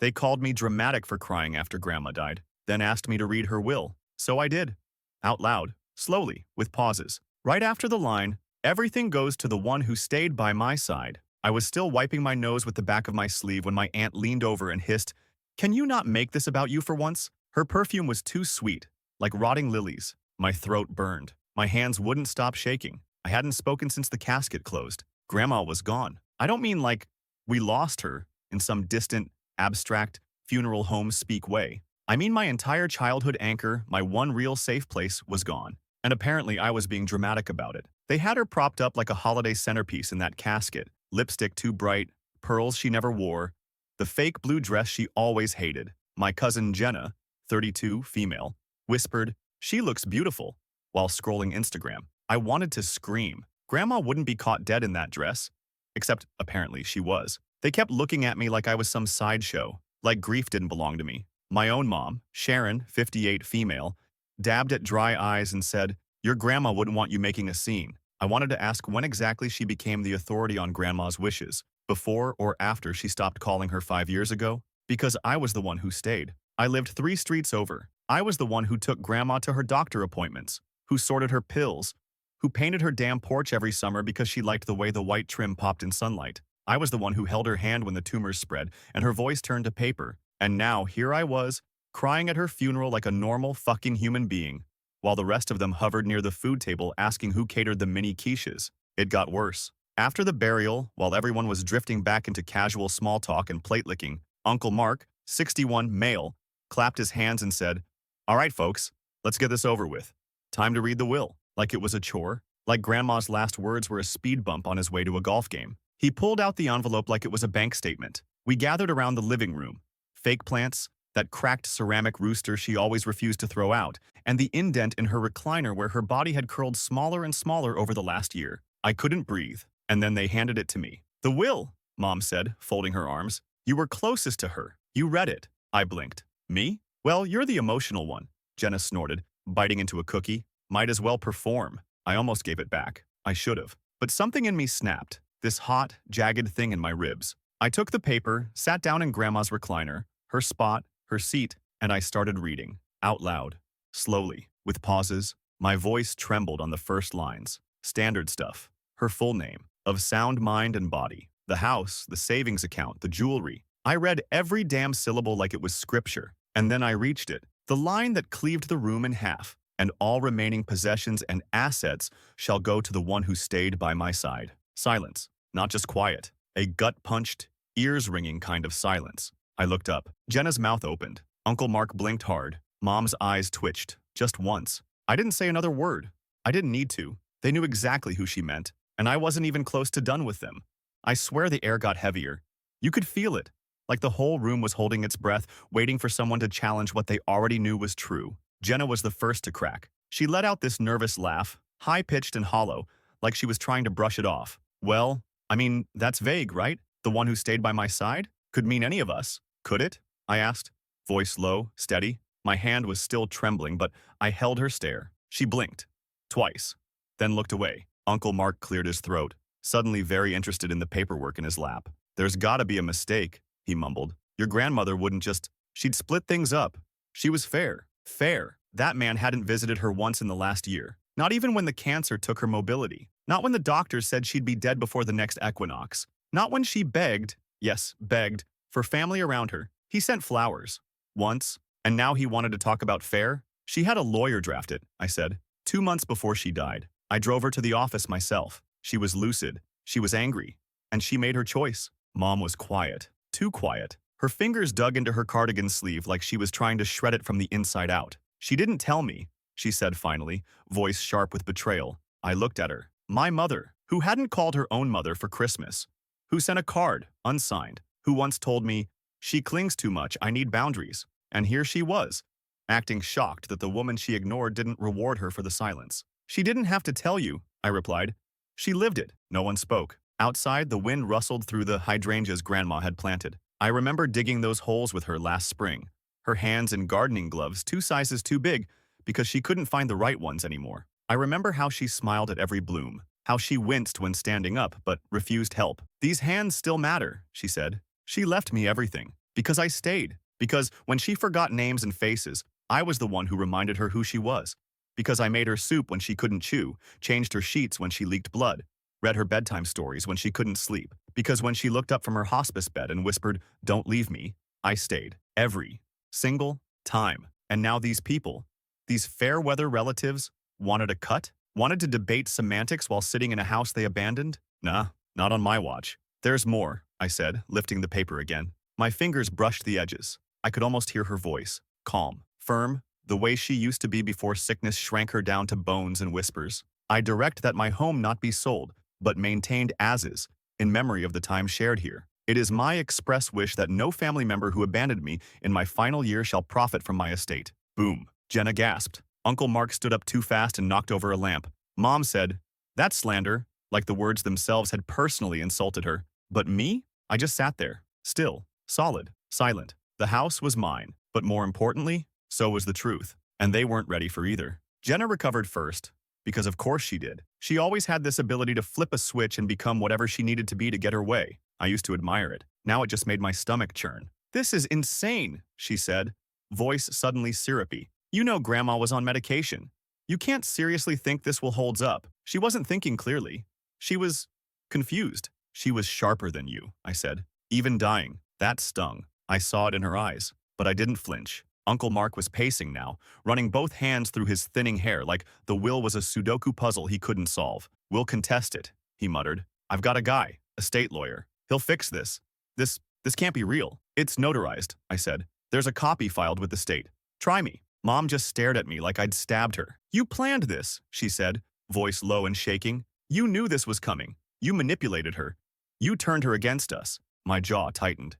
They called me dramatic for crying after Grandma died, then asked me to read her will. So I did. Out loud, slowly, with pauses. Right after the line, "Everything goes to the one who stayed by my side." I was still wiping my nose with the back of my sleeve when my aunt leaned over and hissed, "Can you not make this about you for once?" Her perfume was too sweet, like rotting lilies. My throat burned. My hands wouldn't stop shaking. I hadn't spoken since the casket closed. Grandma was gone. I don't mean like we lost her in some distant, abstract, funeral home speak way. I mean my entire childhood anchor, my one real safe place, was gone. And apparently I was being dramatic about it. They had her propped up like a holiday centerpiece in that casket, lipstick too bright, pearls she never wore, the fake blue dress she always hated. My cousin Jenna, 32, female, whispered, "She looks beautiful," while scrolling Instagram. I wanted to scream. Grandma wouldn't be caught dead in that dress. Except, apparently, she was. They kept looking at me like I was some sideshow, like grief didn't belong to me. My own mom, Sharon, 58, female, dabbed at dry eyes and said, "Your grandma wouldn't want you making a scene." I wanted to ask when exactly she became the authority on Grandma's wishes, before or after she stopped calling her 5 years ago, because I was the one who stayed. I lived 3 streets over. I was the one who took Grandma to her doctor appointments, who sorted her pills, who painted her damn porch every summer because she liked the way the white trim popped in sunlight. I was the one who held her hand when the tumors spread and her voice turned to paper. And now here I was, crying at her funeral like a normal fucking human being, while the rest of them hovered near the food table asking who catered the mini quiches. It got worse. After the burial, while everyone was drifting back into casual small talk and plate licking, Uncle Mark, 61, male, clapped his hands and said, "All right, folks, let's get this over with. Time to read the will." Like it was a chore, like Grandma's last words were a speed bump on his way to a golf game. He pulled out the envelope like it was a bank statement. We gathered around the living room. Fake plants, that cracked ceramic rooster she always refused to throw out, and the indent in her recliner where her body had curled smaller and smaller over the last year. I couldn't breathe, and then they handed it to me. "The will," Mom said, folding her arms. "You were closest to her. You read it." I blinked. "Me? Well, you're the emotional one," Jenna snorted, biting into a cookie. "Might as well perform." I almost gave it back. I should have. But something in me snapped, this hot, jagged thing in my ribs. I took the paper, sat down in Grandma's recliner, her spot, her seat, and I started reading, out loud, slowly, with pauses. My voice trembled on the first lines. Standard stuff. Her full name, of sound mind and body. The house, the savings account, the jewelry. I read every damn syllable like it was scripture. And then I reached it, the line that cleaved the room in half. "And all remaining possessions and assets shall go to the one who stayed by my side." Silence, not just quiet, a gut-punched, ears-ringing kind of silence. I looked up. Jenna's mouth opened. Uncle Mark blinked hard. Mom's eyes twitched, just once. I didn't say another word. I didn't need to. They knew exactly who she meant, and I wasn't even close to done with them. I swear the air got heavier. You could feel it, like the whole room was holding its breath, waiting for someone to challenge what they already knew was true. Jenna was the first to crack. She let out this nervous laugh, high-pitched and hollow, like she was trying to brush it off. "Well, I mean, that's vague, right? The one who stayed by my side? Could mean any of us. Could it?" I asked, voice low, steady. My hand was still trembling, but I held her stare. She blinked. Twice. Then looked away. Uncle Mark cleared his throat, suddenly very interested in the paperwork in his lap. "There's gotta be a mistake," he mumbled. "Your grandmother wouldn't just... She'd split things up. She was fair. Fair. That man hadn't visited her once in the last year. Not even when the cancer took her mobility. Not when the doctors said she'd be dead before the next equinox. Not when she begged, yes, begged, for family around her. He sent flowers. Once. And now he wanted to talk about fair? She had a lawyer draft it," I said. 2 months before she died. I drove her to the office myself. She was lucid. She was angry. And she made her choice. Mom was quiet. Too quiet. Her fingers dug into her cardigan sleeve like she was trying to shred it from the inside out. "She didn't tell me," she said finally, voice sharp with betrayal. I looked at her. My mother, who hadn't called her own mother for Christmas. Who sent a card, unsigned. Who once told me, "She clings too much, I need boundaries." And here she was, acting shocked that the woman she ignored didn't reward her for the silence. "She didn't have to tell you," I replied. "She lived it." No one spoke. Outside, the wind rustled through the hydrangeas Grandma had planted. I remember digging those holes with her last spring, her hands in gardening gloves 2 sizes too big because she couldn't find the right ones anymore. I remember how she smiled at every bloom, how she winced when standing up but refused help. "These hands still matter," she said. "She left me everything. Because I stayed. Because when she forgot names and faces, I was the one who reminded her who she was. Because I made her soup when she couldn't chew, changed her sheets when she leaked blood, read her bedtime stories when she couldn't sleep. Because when she looked up from her hospice bed and whispered, "Don't leave me," I stayed. Every single time. And now these people, these fair-weather relatives, wanted a cut? Wanted to debate semantics while sitting in a house they abandoned? Nah, not on my watch. There's more, I said, lifting the paper again. My fingers brushed the edges. I could almost hear her voice, calm, firm, the way she used to be before sickness shrank her down to bones and whispers. I direct that my home not be sold, but maintained as is, in memory of the time shared here. It is my express wish that no family member who abandoned me in my final year shall profit from my estate. Boom. Jenna gasped. Uncle Mark stood up too fast and knocked over a lamp. Mom said, "That's slander," like the words themselves had personally insulted her. But me? I just sat there, still, solid, silent. The house was mine, but more importantly, so was the truth. And they weren't ready for either. Jenna recovered first, because of course she did. She always had this ability to flip a switch and become whatever she needed to be to get her way. I used to admire it. Now it just made my stomach churn. "This is insane," she said, voice suddenly syrupy. "You know Grandma was on medication. You can't seriously think this will hold up." She wasn't thinking clearly. She was confused. "She was sharper than you," I said. "Even dying." That stung. I saw it in her eyes, but I didn't flinch. Uncle Mark was pacing now, running both hands through his thinning hair like the will was a Sudoku puzzle he couldn't solve. "We'll contest it," he muttered. "I've got a guy, a state lawyer. He'll fix this. This can't be real." "It's notarized," I said. "There's a copy filed with the state. Try me." Mom just stared at me like I'd stabbed her. "You planned this," she said, voice low and shaking. "You knew this was coming. You manipulated her. You turned her against us." My jaw tightened.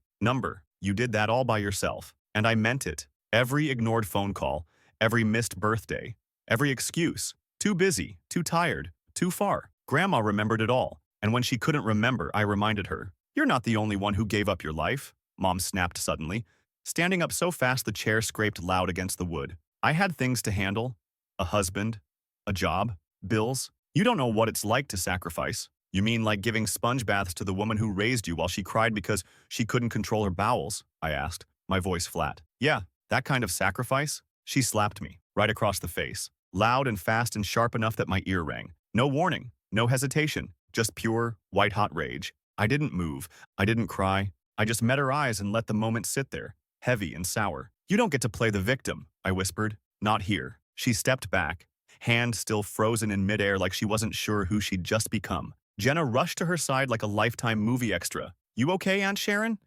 You did that all by yourself." And I meant it. Every ignored phone call, every missed birthday, every excuse. Too busy, too tired, too far. Grandma remembered it all. And when she couldn't remember, I reminded her, "You're not the only one who gave up your life," Mom snapped suddenly, standing up so fast the chair scraped loud against the wood. "I had things to handle. A husband, a job, bills. You don't know what it's like to sacrifice." "You mean like giving sponge baths to the woman who raised you while she cried because she couldn't control her bowels?" I asked, my voice flat. "Yeah, that kind of sacrifice?" She slapped me, right across the face, loud and fast and sharp enough that my ear rang. No warning, no hesitation, just pure, white-hot rage. I didn't move, I didn't cry. I just met her eyes and let the moment sit there, heavy and sour. "You don't get to play the victim," I whispered. "Not here." She stepped back, hand still frozen in midair like she wasn't sure who she'd just become. Jenna rushed to her side like a Lifetime movie extra. "You okay, Aunt Sharon?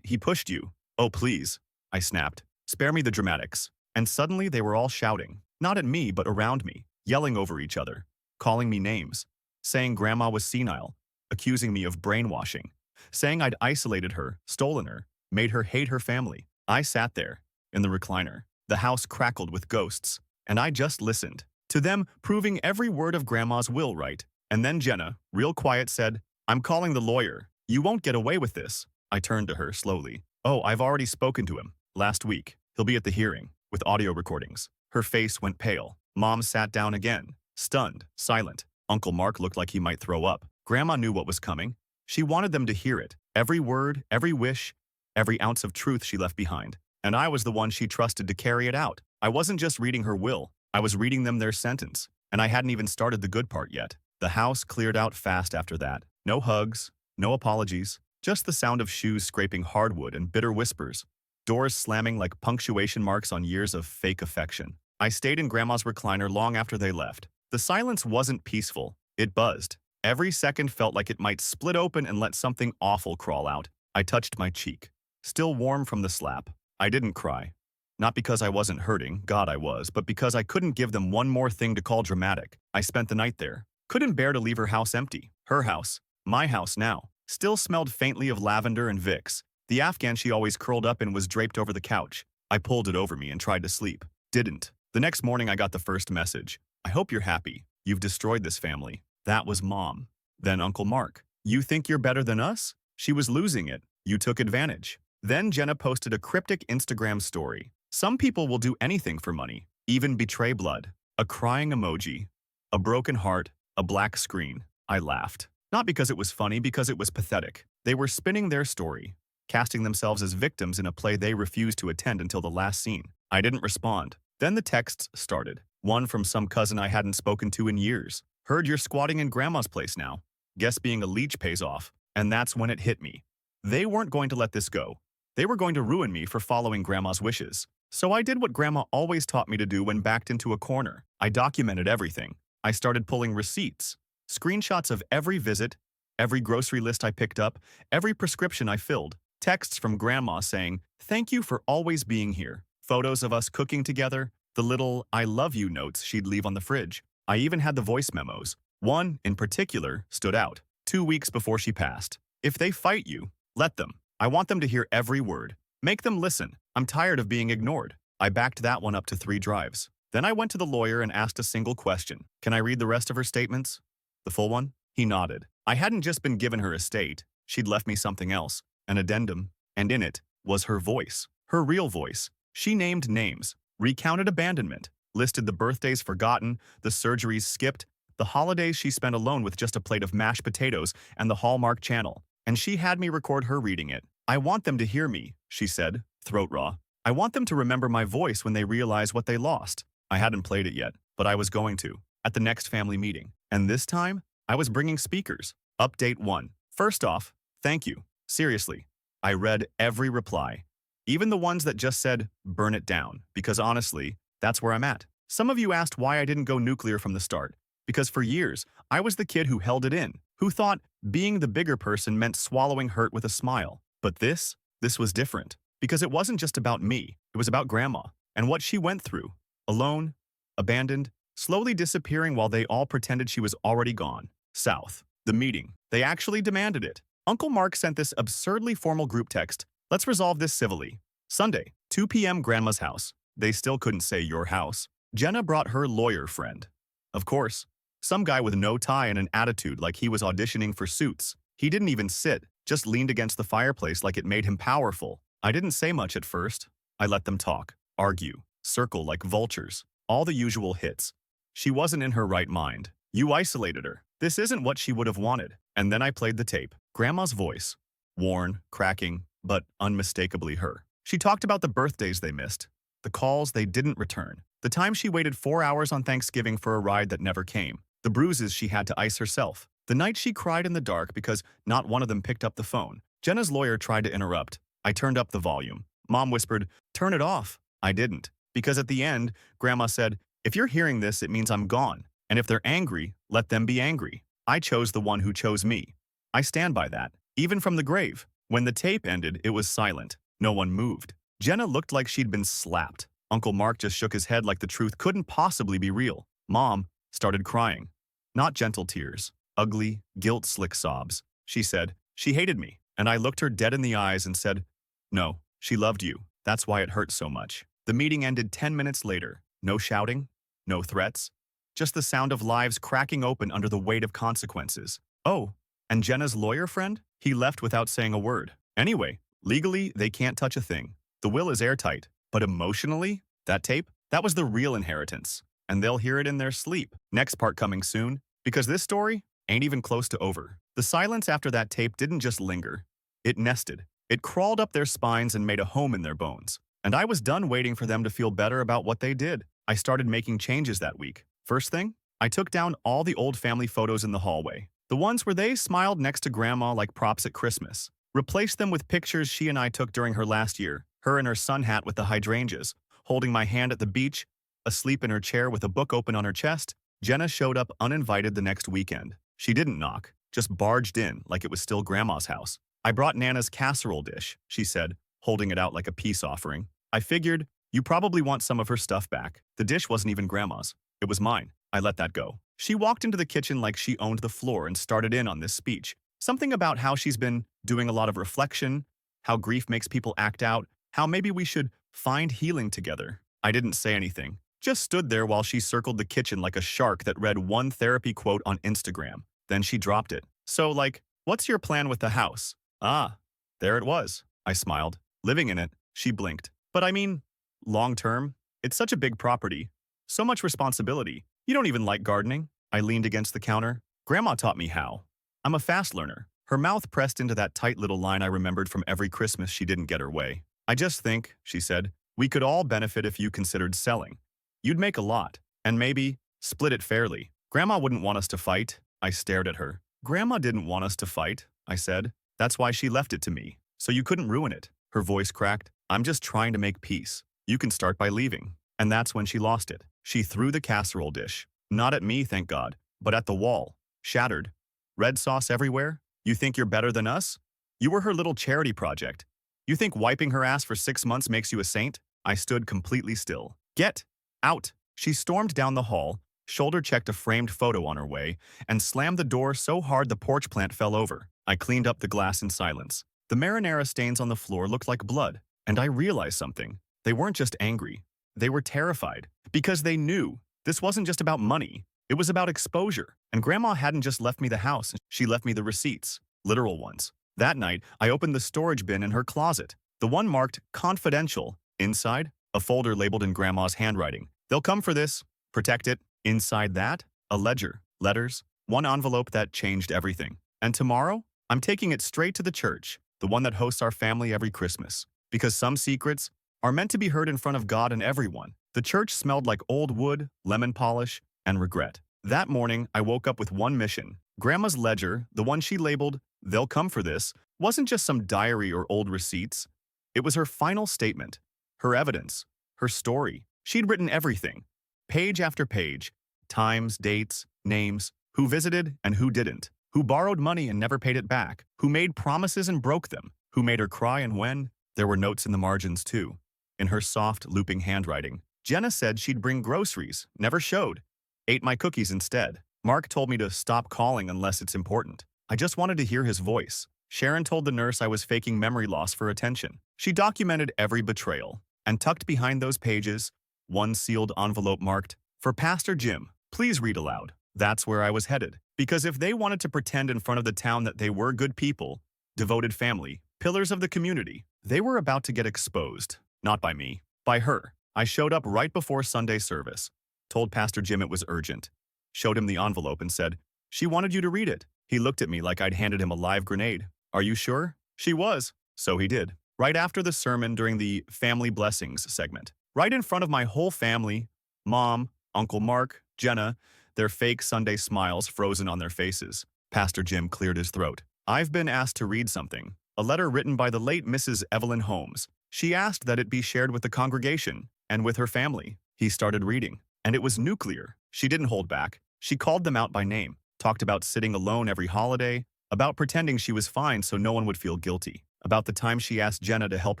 He pushed you." "Oh, please," I snapped. "Spare me the dramatics." And suddenly they were all shouting, not at me but around me, yelling over each other, calling me names, saying Grandma was senile, accusing me of brainwashing, saying I'd isolated her, stolen her, made her hate her family. I sat there, in the recliner. The house crackled with ghosts, and I just listened. To them proving every word of Grandma's will right. And then Jenna, real quiet, said, "I'm calling the lawyer. You won't get away with this." I turned to her slowly. "Oh, I've already spoken to him. Last week. He'll be at the hearing, with audio recordings." Her face went pale. Mom sat down again, stunned, silent. Uncle Mark looked like he might throw up. Grandma knew what was coming. She wanted them to hear it. Every word, every wish, every ounce of truth she left behind. And I was the one she trusted to carry it out. I wasn't just reading her will. I was reading them their sentence. And I hadn't even started the good part yet. The house cleared out fast after that. No hugs, no apologies, just the sound of shoes scraping hardwood and bitter whispers. Doors slamming like punctuation marks on years of fake affection. I stayed in Grandma's recliner long after they left. The silence wasn't peaceful. It buzzed. Every second felt like it might split open and let something awful crawl out. I touched my cheek, still warm from the slap. I didn't cry. Not because I wasn't hurting, God I was, but because I couldn't give them one more thing to call dramatic. I spent the night there. Couldn't bear to leave her house empty. Her house. My house now. Still smelled faintly of lavender and Vicks. The Afghan she always curled up in was draped over the couch. I pulled it over me and tried to sleep. Didn't. The next morning I got the first message. "I hope you're happy. You've destroyed this family." That was Mom. Then Uncle Mark. "You think you're better than us? She was losing it. You took advantage." Then Jenna posted a cryptic Instagram story. "Some people will do anything for money, even betray blood." A crying emoji. A broken heart. A black screen. I laughed. Not because it was funny, because it was pathetic. They were spinning their story. casting themselves as victims in a play they refused to attend until the last scene. I didn't respond. Then the texts started. One from some cousin I hadn't spoken to in years. Heard you're squatting in grandma's place now. Guess being a leech pays off. And that's when it hit me. They weren't going to let this go. They were going to ruin me for following grandma's wishes. So I did what grandma always taught me to do when backed into a corner. I documented everything. I started pulling receipts, screenshots of every visit, every grocery list I picked up, every prescription I filled, texts from grandma saying, "Thank you for always being here," photos of us cooking together, the little "I love you" notes she'd leave on the fridge. I even had the voice memos. One, in particular, stood out. 2 weeks before she passed. "If they fight you, let them. I want them to hear every word. Make them listen. I'm tired of being ignored." I backed that one up to 3 drives. Then I went to the lawyer and asked a single question. "Can I read the rest of her statements?" "The full one?" He nodded. I hadn't just been given her estate. She'd left me something else, an addendum, and in it was her voice. Her real voice. She named names, recounted abandonment, listed the birthdays forgotten, the surgeries skipped, the holidays she spent alone with just a plate of mashed potatoes and the Hallmark Channel. And she had me record her reading it. "I want them to hear me," she said, throat raw. "I want them to remember my voice when they realize what they lost." I hadn't played it yet, but I was going to, at the next family meeting. And this time, I was bringing speakers. Update 1. First off, thank you. Seriously. I read every reply. Even the ones that just said, "burn it down," because honestly, that's where I'm at. Some of you asked why I didn't go nuclear from the start. Because for years, I was the kid who held it in, who thought being the bigger person meant swallowing hurt with a smile. But this was different. Because it wasn't just about me. It was about grandma and what she went through. Alone, abandoned, slowly disappearing while they all pretended she was already gone. South. The meeting. They actually demanded it. Uncle Mark sent this absurdly formal group text. "Let's resolve this civilly." Sunday, 2 p.m. Grandma's house. They still couldn't say your house. Jenna brought her lawyer friend. Of course. Some guy with no tie and an attitude like he was auditioning for Suits. He didn't even sit, just leaned against the fireplace like it made him powerful. I didn't say much at first. I let them talk, argue, circle like vultures. All the usual hits. She wasn't in her right mind. You isolated her. This isn't what she would have wanted. And then I played the tape. Grandma's voice. Worn, cracking, but unmistakably her. She talked about the birthdays they missed, the calls they didn't return, the time she waited 4 hours on Thanksgiving for a ride that never came, the bruises she had to ice herself, the night she cried in the dark because not one of them picked up the phone. Jenna's lawyer tried to interrupt. I turned up the volume. Mom whispered, "Turn it off." I didn't. Because at the end, Grandma said, "If you're hearing this, it means I'm gone. And if they're angry, let them be angry. I chose the one who chose me." I stand by that, even from the grave. When the tape ended, it was silent. No one moved. Jenna looked like she'd been slapped. Uncle Mark just shook his head like the truth couldn't possibly be real. Mom started crying. Not gentle tears. Ugly, guilt-slick sobs. She said, "She hated me." And I looked her dead in the eyes and said, "No, she loved you. That's why it hurt so much." The meeting ended 10 minutes later. No shouting, no threats. Just the sound of lives cracking open under the weight of consequences. Oh, and Jenna's lawyer friend? He left without saying a word. Anyway, legally, they can't touch a thing. The will is airtight. But emotionally, that tape? That was the real inheritance. And they'll hear it in their sleep. Next part coming soon. Because this story ain't even close to over. The silence after that tape didn't just linger. It nested. It crawled up their spines and made a home in their bones. And I was done waiting for them to feel better about what they did. I started making changes that week. First thing, I took down all the old family photos in the hallway. The ones where they smiled next to Grandma like props at Christmas. Replaced them with pictures she and I took during her last year. Her in her sun hat with the hydrangeas, holding my hand at the beach, asleep in her chair with a book open on her chest. Jenna showed up uninvited the next weekend. She didn't knock, just barged in like it was still Grandma's house. "I brought Nana's casserole dish," she said, holding it out like a peace offering. I figured, you probably want some of her stuff back. The dish wasn't even Grandma's. It was mine. I let that go. She walked into the kitchen like she owned the floor and started in on this speech. Something about how she's been doing a lot of reflection, how grief makes people act out, how maybe we should find healing together. I didn't say anything, just stood there while she circled the kitchen like a shark that read one therapy quote on Instagram. Then she dropped it. "So, like, what's your plan with the house?" "Ah, there it was." I smiled. "Living in it." She blinked. "But I mean, long term, it's such a big property. So much responsibility. You don't even like gardening." I leaned against the counter. "Grandma taught me how. I'm a fast learner. Her mouth pressed into that tight little line I remembered from every Christmas she didn't get her way. I just think, she said, we could all benefit if you considered selling. You'd make a lot, and maybe split it fairly. Grandma wouldn't want us to fight. I stared at her. Grandma didn't want us to fight, I said. That's why she left it to me, so you couldn't ruin it. Her voice cracked. I'm just trying to make peace. You can start by leaving. And that's when she lost it. She threw the casserole dish. Not at me, thank God, but at the wall. Shattered. Red sauce everywhere? You think you're better than us? You were her little charity project. You think wiping her ass for 6 months makes you a saint? I stood completely still. Get out! She stormed down the hall, shoulder-checked a framed photo on her way, and slammed the door so hard the porch plant fell over. I cleaned up the glass in silence. The marinara stains on the floor looked like blood, and I realized something. They weren't just angry. They were terrified, because they knew this wasn't just about money. It was about exposure, and Grandma hadn't just left me the house, she left me the receipts, literal ones. That night, I opened the storage bin in her closet, the one marked confidential. Inside, a folder labeled in Grandma's handwriting. They'll come for this. Protect it. Inside that, a ledger, letters, one envelope that changed everything. And tomorrow, I'm taking it straight to the church, the one that hosts our family every Christmas. Because some secrets are meant to be heard in front of God and everyone. The church smelled like old wood, lemon polish, and regret. That morning, I woke up with one mission. Grandma's ledger, the one she labeled, "They'll come for this," wasn't just some diary or old receipts. It was her final statement, her evidence, her story. She'd written everything, page after page, times, dates, names, who visited and who didn't, who borrowed money and never paid it back, who made promises and broke them, who made her cry and when. There were notes in the margins too. In her soft, looping handwriting, Jenna said she'd bring groceries, never showed. Ate my cookies instead. Mark told me to stop calling unless it's important. I just wanted to hear his voice. Sharon told the nurse I was faking memory loss for attention. She documented every betrayal. And tucked behind those pages, one sealed envelope marked, "For Pastor Jim, please read aloud." That's where I was headed. Because if they wanted to pretend in front of the town that they were good people, devoted family, pillars of the community, they were about to get exposed. Not by me, by her. I showed up right before Sunday service, told Pastor Jim it was urgent, showed him the envelope and said, "She wanted you to read it." He looked at me like I'd handed him a live grenade. "Are you sure?" She was. So he did. Right after the sermon during the Family Blessings segment. Right in front of my whole family, Mom, Uncle Mark, Jenna, their fake Sunday smiles frozen on their faces. Pastor Jim cleared his throat. "I've been asked to read something. A letter written by the late Mrs. Evelyn Holmes. She asked that it be shared with the congregation and with her family." He started reading. And it was nuclear. She didn't hold back. She called them out by name, talked about sitting alone every holiday, about pretending she was fine so no one would feel guilty, about the time she asked Jenna to help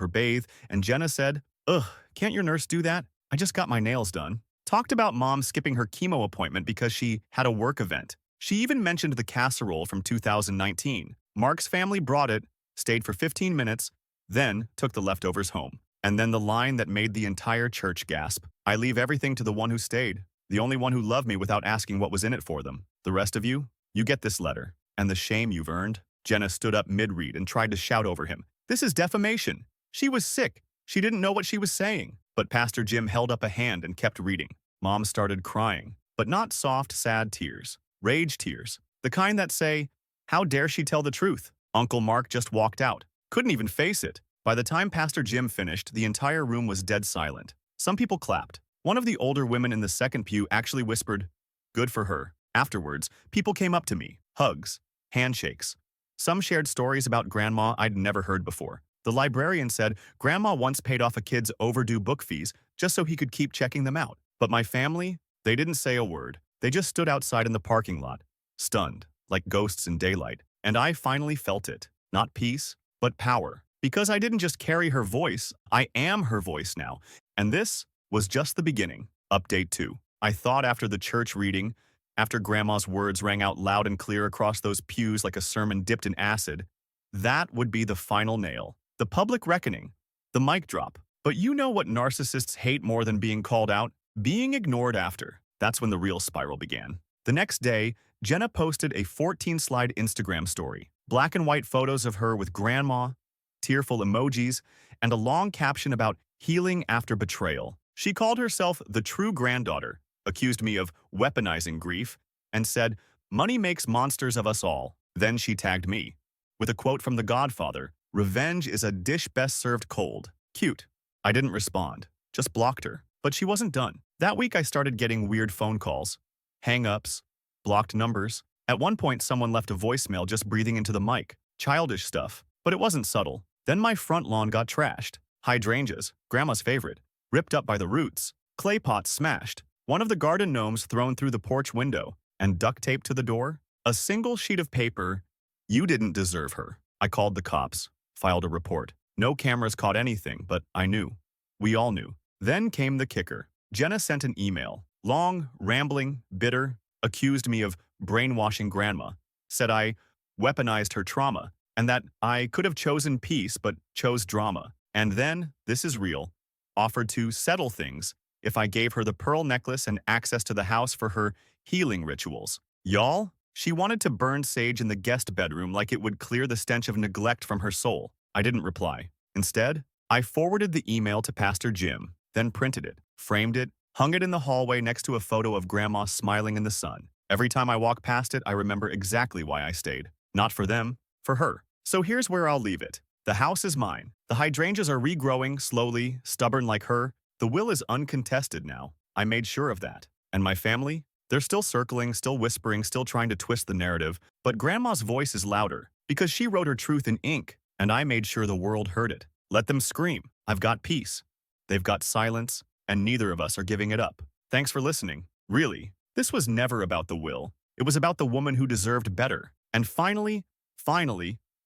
her bathe, and Jenna said, "Ugh, can't your nurse do that? I just got my nails done." Talked about Mom skipping her chemo appointment because she had a work event. She even mentioned the casserole from 2019. Mark's family brought it, stayed for 15 minutes, then took the leftovers home. And then the line that made the entire church gasp. "I leave everything to the one who stayed, the only one who loved me without asking what was in it for them. The rest of you, you get this letter, and the shame you've earned." Jenna stood up mid-read and tried to shout over him. "This is defamation." She was sick. She didn't know what she was saying. But Pastor Jim held up a hand and kept reading. Mom started crying, but not soft, sad tears. Rage tears. The kind that say, "How dare she tell the truth?" Uncle Mark just walked out. Couldn't even face it. By the time Pastor Jim finished, the entire room was dead silent. Some people clapped. One of the older women in the second pew actually whispered, "Good for her." Afterwards, people came up to me. Hugs. Handshakes. Some shared stories about Grandma I'd never heard before. The librarian said Grandma once paid off a kid's overdue book fees just so he could keep checking them out. But my family, they didn't say a word. They just stood outside in the parking lot, stunned, like ghosts in daylight. And I finally felt it. Not peace, but power. Because I didn't just carry her voice, I am her voice now. And this was just the beginning. Update 2. I thought after the church reading, after Grandma's words rang out loud and clear across those pews like a sermon dipped in acid, that would be the final nail. The public reckoning. The mic drop. But you know what narcissists hate more than being called out? Being ignored after. That's when the real spiral began. The next day, Jenna posted a 14-slide Instagram story. Black and white photos of her with Grandma, tearful emojis, and a long caption about healing after betrayal. She called herself the true granddaughter, accused me of weaponizing grief, and said, "Money makes monsters of us all." Then she tagged me. with a quote from The Godfather, "Revenge is a dish best served cold." Cute. I didn't respond, just blocked her. But she wasn't done. That week I started getting weird phone calls, hang-ups, blocked numbers. At one point someone left a voicemail just breathing into the mic. Childish stuff, but it wasn't subtle. Then my front lawn got trashed. Hydrangeas, grandma's favorite, ripped up by the roots. Clay pots smashed. One of the garden gnomes thrown through the porch window. And duct tape to the door. A single sheet of paper. "You didn't deserve her." I called the cops, filed a report. No cameras caught anything, but I knew. We all knew. Then came the kicker. Jenna sent an email. Long, rambling, bitter, accused me of brainwashing grandma. Said I weaponized her trauma, and that I could have chosen peace but chose drama. And then, this is real, offered to settle things if I gave her the pearl necklace and access to the house for her healing rituals. Y'all, she wanted to burn sage in the guest bedroom like it would clear the stench of neglect from her soul. I didn't reply. Instead, I forwarded the email to Pastor Jim, then printed it, framed it, hung it in the hallway next to a photo of Grandma smiling in the sun. Every time I walk past it, I remember exactly why I stayed. Not for them, for her. So here's where I'll leave it. The house is mine. The hydrangeas are regrowing, slowly, stubborn like her. The will is uncontested now. I made sure of that. And my family? They're still circling, still whispering, still trying to twist the narrative. But Grandma's voice is louder, because she wrote her truth in ink, and I made sure the world heard it. Let them scream. I've got peace. They've got silence, and neither of us are giving it up. Thanks for listening. Really, this was never about the will. It was about the woman who deserved better. And finally,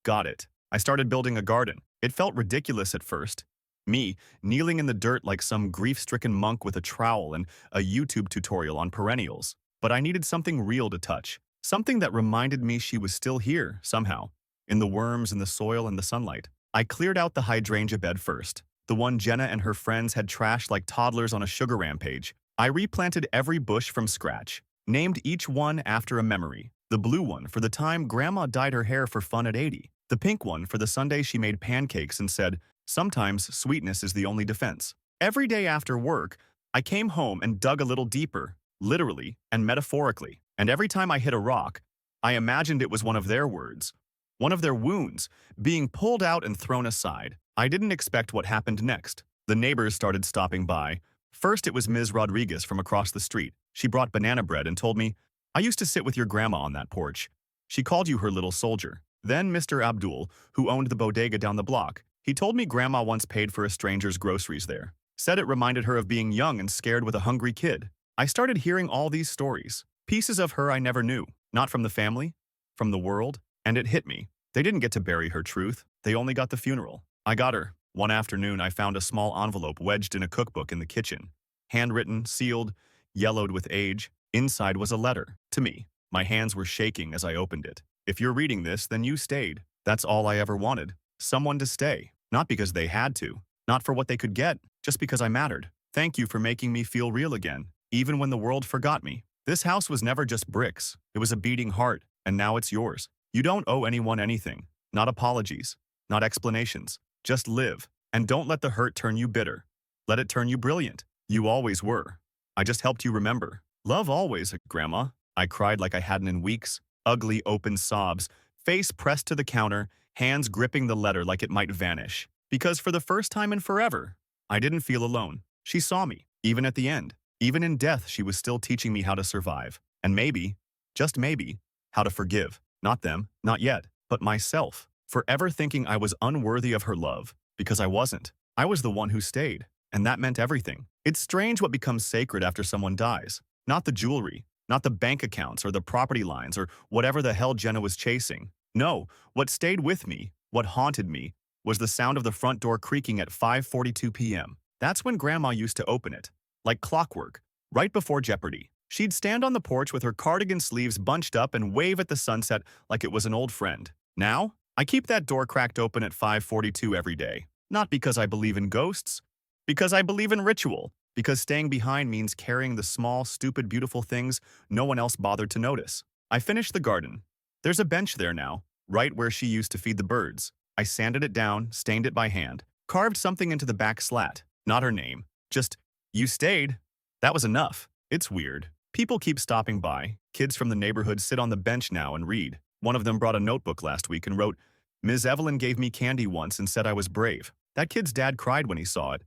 got it. I started building a garden. It felt ridiculous at first. Me, kneeling in the dirt like some grief-stricken monk with a trowel and a YouTube tutorial on perennials. But I needed something real to touch. Something that reminded me she was still here, somehow. In the worms, in the soil, and the sunlight. I cleared out the hydrangea bed first. The one Jenna and her friends had trashed like toddlers on a sugar rampage. I replanted every bush from scratch. Named each one after a memory. The blue one for the time Grandma dyed her hair for fun at 80. The pink one for the Sunday she made pancakes and said, "Sometimes sweetness is the only defense." Every day after work, I came home and dug a little deeper, literally and metaphorically. And every time I hit a rock, I imagined it was one of their words, one of their wounds, being pulled out and thrown aside. I didn't expect what happened next. The neighbors started stopping by. First, it was Ms. Rodriguez from across the street. She brought banana bread and told me, "I used to sit with your grandma on that porch. She called you her little soldier." Then Mr. Abdul, who owned the bodega down the block, he told me grandma once paid for a stranger's groceries there. Said it reminded her of being young and scared with a hungry kid. I started hearing all these stories, pieces of her I never knew, not from the family, from the world, and it hit me. They didn't get to bury her truth. They only got the funeral. I got her. One afternoon, I found a small envelope wedged in a cookbook in the kitchen. Handwritten, sealed, yellowed with age. Inside was a letter. To me. My hands were shaking as I opened it. "If you're reading this, then you stayed. That's all I ever wanted. Someone to stay. Not because they had to. Not for what they could get. Just because I mattered. Thank you for making me feel real again. Even when the world forgot me. This house was never just bricks. It was a beating heart. And now it's yours. You don't owe anyone anything. Not apologies. Not explanations. Just live. And don't let the hurt turn you bitter. Let it turn you brilliant. You always were. I just helped you remember. Love always, Grandma." I cried like I hadn't in weeks. Ugly, open sobs. Face pressed to the counter. Hands gripping the letter like it might vanish. Because for the first time in forever, I didn't feel alone. She saw me. Even at the end. Even in death, she was still teaching me how to survive. And maybe, just maybe, how to forgive. Not them. Not yet. But myself. Forever thinking I was unworthy of her love. Because I wasn't. I was the one who stayed. And that meant everything. It's strange what becomes sacred after someone dies. Not the jewelry, not the bank accounts or the property lines or whatever the hell Jenna was chasing. No, what stayed with me, what haunted me, was the sound of the front door creaking at 5:42 p.m. That's when Grandma used to open it. Like clockwork, right before Jeopardy. She'd stand on the porch with her cardigan sleeves bunched up and wave at the sunset like it was an old friend. Now, I keep that door cracked open at 5:42 every day. Not because I believe in ghosts, because I believe in ritual. Because staying behind means carrying the small, stupid, beautiful things no one else bothered to notice. I finished the garden. There's a bench there now, right where she used to feed the birds. I sanded it down, stained it by hand, carved something into the back slat. Not her name. Just, "You stayed." That was enough. It's weird. People keep stopping by. Kids from the neighborhood sit on the bench now and read. One of them brought a notebook last week and wrote, Ms. Evelyn gave me candy once and said I was brave. That kid's dad cried when he saw it.